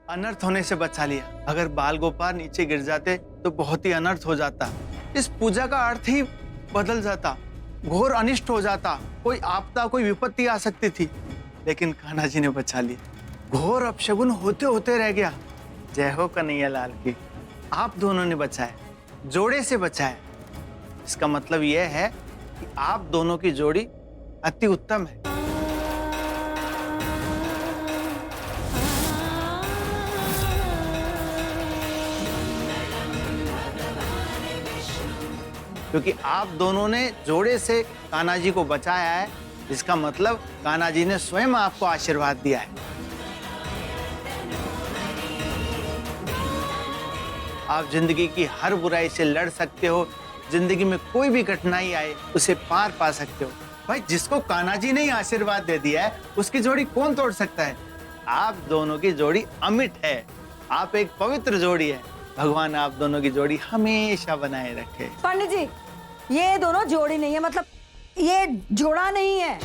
अनर्थ होने से बचा लिया। अगर बाल गोपाल नीचे गिर जाते तो बहुत ही अनर्थ हो जाता। इस पूजा का अर्थ ही बदल जाता, घोर अनिष्ट हो जाता, कोई आपदा कोई विपत्ति आ सकती थी। लेकिन कान्हा जी ने बचा लिया। घोर अपशगुन होते होते रह गया। जय हो कन्हैया लाल की। आप दोनों ने बचाया, जोड़े से बचाया। इसका मतलब यह है कि आप दोनों की जोड़ी अति उत्तम है। क्योंकि आप दोनों ने जोड़े से कान्हा जी को बचाया है, इसका मतलब कान्हा जी ने स्वयं आपको आशीर्वाद दिया है। आप जिंदगी की हर बुराई से लड़ सकते हो, जिंदगी में कोई भी कठिनाई आए उसे पार पा सकते हो। भाई जिसको कान्हा जी ने ही आशीर्वाद दे दिया है उसकी जोड़ी कौन तोड़ सकता है। आप दोनों की जोड़ी अमिट है, आप एक पवित्र जोड़ी है। भगवान आप दोनों की जोड़ी हमेशा बनाए रखे। पंडित जी, ये दोनों जोड़ी नहीं है, मतलब ये जोड़ा नहीं है।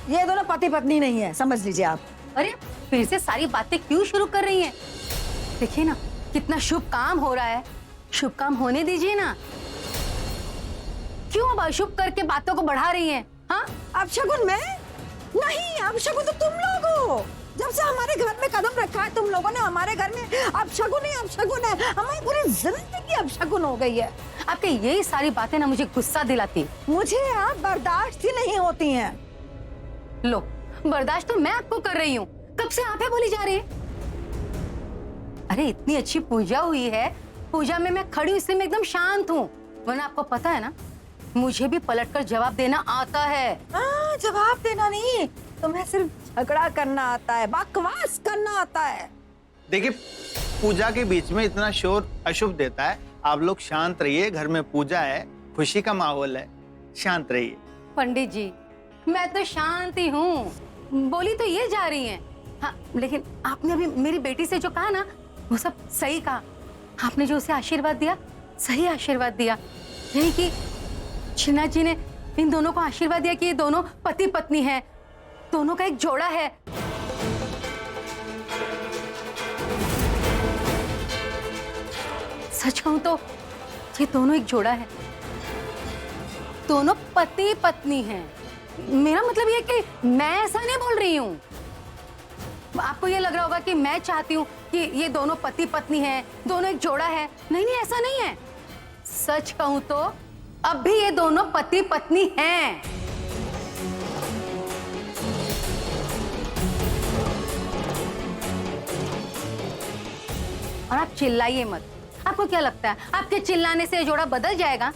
ये दोनों पति पत्नी नहीं है, समझ लीजिए आप। अरे फिर से सारी बातें क्यों शुरू कर रही हैं? देखिए ना कितना शुभ काम हो रहा है, शुभ काम होने दीजिए ना। क्यों अब अशुभ करके बातों को बढ़ा रही हैं? हाँ, अपशगुन में नहीं, अपशगुन तो तुम लोग हो। जब से हमारे घर में कदम रखा है तुम लोगों ने, हमारे घर में अपशगुन ही अपशगुन है। हमारी पूरी जिंदगी अपशगुन हो गई है। आपके यही सारी बातें ना मुझे गुस्सा दिलाती। मुझे आप बर्दाश्त ही नहीं होती हैं। लो, बर्दाश्त तो मैं आपको कर रही हूँ, कब से आप है बोली जा रही है। अरे इतनी अच्छी पूजा हुई है, पूजा में मैं खड़ी हूँ इसलिए मैं एकदम शांत हूँ, वरना आपको पता है ना मुझे भी पलटकर जवाब देना आता है। जवाब देना नहीं, तुम्हें सिर्फ झगड़ा करना आता है, बकवास करना आता है। देखिए पूजा के बीच में इतना शोर अशुभ देता है। आप लोग शांत रहिए, घर में पूजा है, खुशी का माहौल है, शांत रहिए। पंडित जी मैं तो शांत ही हूँ, बोली तो ये जा रही हैं। हाँ लेकिन आपने अभी मेरी बेटी से जो कहा ना वो सब सही कहा। आपने जो उसे आशीर्वाद दिया सही आशीर्वाद दिया, यही कि छिन्ना जी ने इन दोनों को आशीर्वाद दिया कि ये दोनों पति पत्नी हैं, दोनों का एक जोड़ा है। सच कहूं तो ये दोनों एक जोड़ा है, दोनों पति पत्नी हैं। मेरा मतलब ये कि मैं ऐसा नहीं बोल रही हूँ। आपको ये लग रहा होगा कि मैं चाहती हूँ कि ये दोनों पति पत्नी हैं, दोनों एक जोड़ा है। नहीं नहीं ऐसा नहीं है। सच कहूं तो अब भी ये दोनों पति पत्नी हैं। और आप चिल्लाइए मत। आपको क्या लगता है आपके चिल्लाने से जोड़ा बदल जाएगा?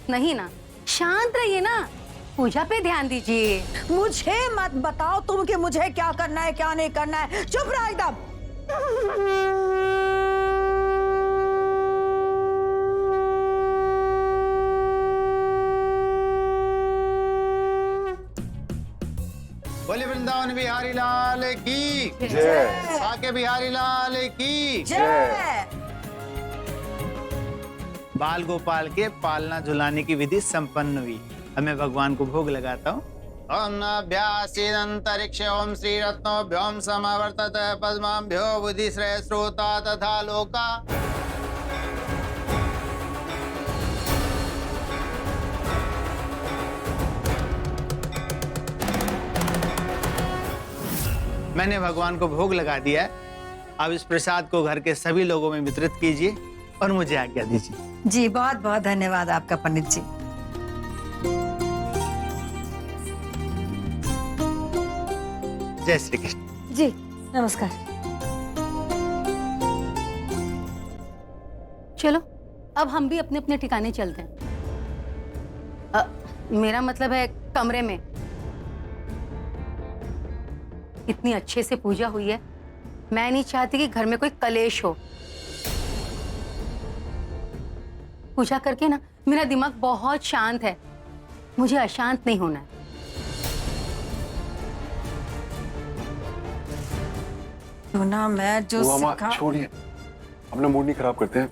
नहीं ना, शांत रहिए ना, पूजा पे ध्यान दीजिए। मुझे मत बताओ तुम कि मुझे क्या करना है क्या नहीं करना है, चुप रहो एकदम। बोले वृंदावन बिहारी लाल की जय। आके बिहारी लाल की जय। बाल गोपाल के पालना झुलाने की विधि संपन्न हुई। अब मैं भगवान को भोग लगाता हूँ। ओम नभ्यासीदंतरिक्ष ओम श्री रत्नोभ्योम समावर्तत पद्माभ्यो बुद्धि श्रेय श्रोता तथा लोका। मैंने भगवान को भोग लगा दिया है। अब इस प्रसाद को घर के सभी लोगों में वितरित कीजिए और मुझे आज्ञा दीजिए। जी बहुत बहुत धन्यवाद आपका पंडित जी। जय श्री कृष्ण। जी नमस्कार। चलो अब हम भी अपने अपने ठिकाने चलते हैं। मेरा मतलब है कमरे में। इतनी अच्छे से पूजा हुई है, मैं नहीं चाहती कि घर में कोई कलेश हो। पूजा करके ना मेरा दिमाग बहुत शांत है, मुझे अशांत नहीं होना है। तो ना मैं जो सिखा... छोड़िए, अपना मूड नहीं खराब करते हैं,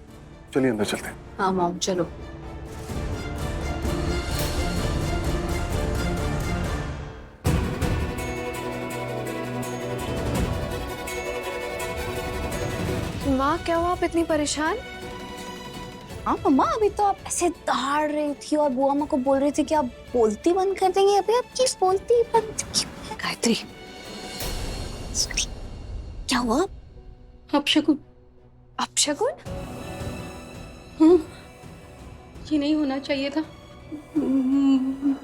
चलिए अंदर चलते हैं। हाँ मॉम चलो। माँ क्या हुआ, आप इतनी परेशान? हाँ मम्मा, अभी तो आप ऐसे दहाड़ रही थी और बुआ माँ को बोल रही थी कि आप बोलती बंद कर देंगे। अभी आप चीज बोलती बंद क्यों? गायत्री, क्या हुआ? अपशकुन। अपशगुन? हाँ, ये नहीं होना चाहिए था।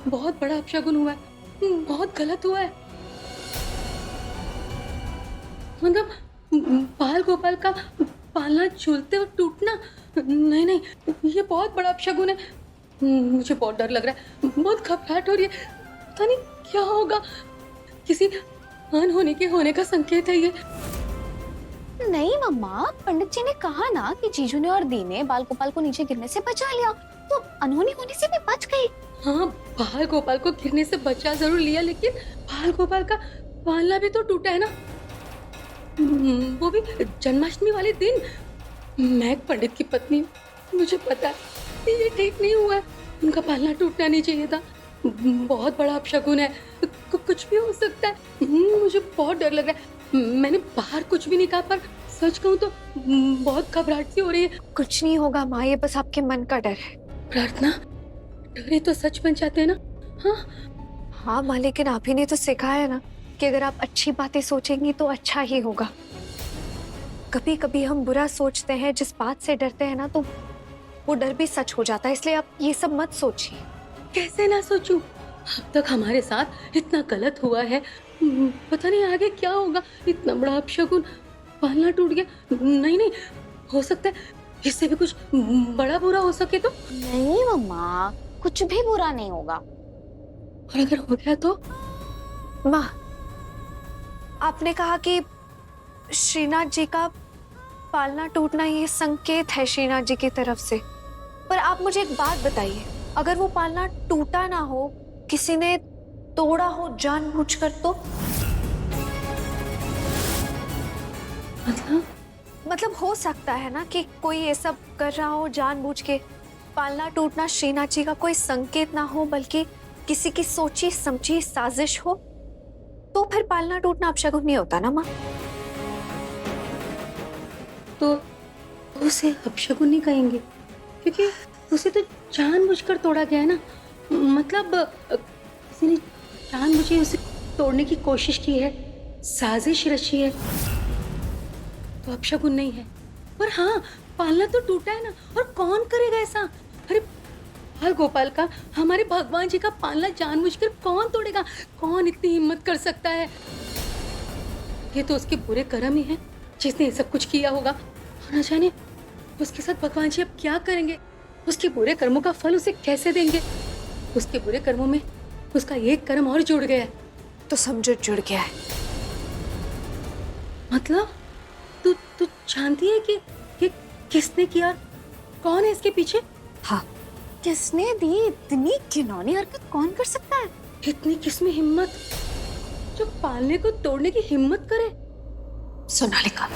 बहुत बड़ा अपशगुन हुआ है, बहुत गलत हुआ है। मतलब बाल गोपाल का पालना झूलते और टूटना, नहीं नहीं, ये बहुत बड़ा अपशगुन है। मुझे बहुत डर लग रहा है, बहुत घबराहट हो रही है। पता नहीं क्या होगा, किसी अनहोने के होने का संकेत है ये। नहीं मम्मा, पंडित जी ने कहा ना कि जीजू ने और दी ने बाल गोपाल को नीचे गिरने से बचा लिया, तो अनहोनी होने से भी बच गई। हाँ, बाल गोपाल को गिरने से बचा जरूर लिया, लेकिन बाल गोपाल का पालना भी तो टूटा है ना, वो भी जन्माष्टमी वाले दिन। मैं एक पंडित की पत्नी हूँ, मुझे पता है ये ठीक नहीं हुआ है। उनका पालना टूटना नहीं चाहिए था। बहुत बड़ा अपशगुन है, कुछ भी हो सकता है। मुझे बहुत डर लग रहा है। मैंने बाहर कुछ भी नहीं कहा, पर सच कहूँ तो बहुत घबराहट सी हो रही है। कुछ नहीं होगा माँ, ये बस आपके मन का डर है। प्रार्थना, डरे तो सच बन जाते हैं ना। हाँ हाँ माँ, लेकिन आप ही ने तो सिखाया है ना कि अगर आप अच्छी बातें सोचेंगी तो अच्छा ही होगा। कभी कभी हम बुरा सोचते हैं, जिस बात से डरते हैं ना, तो वो डर भी सच हो जाता है। इसलिए आप ये सब मत सोचिए। कैसे ना सोचूं? अब तक हमारे साथ इतना गलत हुआ है, पता नहीं आगे क्या होगा। इतना बड़ा अपशगुन, पालना टूट गया। नहीं नहीं, हो सकता है इससे भी कुछ बड़ा बुरा हो सके तो। नहीं मम्मा, कुछ भी बुरा नहीं होगा। और अगर हो गया तो? माँ, आपने कहा कि श्रीनाथ जी का पालना टूटना ये संकेत है श्रीनाथ जी की तरफ से, पर आप मुझे एक बात बताइए, अगर वो पालना टूटा ना हो, किसी ने तोड़ा हो जानबूझकर तो? मतलब हो सकता है ना कि कोई ये सब कर रहा हो जानबूझ के। पालना टूटना श्रीनाथ जी का कोई संकेत ना हो, बल्कि किसी की सोची समझी साजिश हो, तो फिर पालना टूटना अपशगुन नहीं होता ना माँ। तो उसे अपशगुन नहीं कहेंगे, क्योंकि उसे तो जानबूझकर तोड़ा गया है ना। मतलब किसी ने जानबूझे उसे तोड़ने की कोशिश की है, साजिश रची है, तो अपशगुन नहीं है। पर हाँ, पालना तो टूटा है ना, और कौन करेगा ऐसा? अरे बाल गोपाल का, हमारे भगवान जी का पालना जानबूझकर कौन तोड़ेगा? कौन इतनी हिम्मत कर सकता है? ये तो उसके बुरे कर्म ही है जिसने ये सब कुछ किया होगा। और न जाने उसके साथ भगवान जी अब क्या करेंगे, उसके बुरे कर्मों का फल उसे कैसे देंगे। उसके बुरे कर्मों में उसका एक कर्म और जुड़ गया है। तो समझो जुड़ गया है। मतलब तू जानती है कि किसने किया, कौन है इसके पीछे? हाँ, किसने दी? इतनी घिनौनी हरकत कौन कर सकता है? इतनी किसमें हिम्मत, जो पालने को तोड़ने की हिम्मत करे? सोनालिका।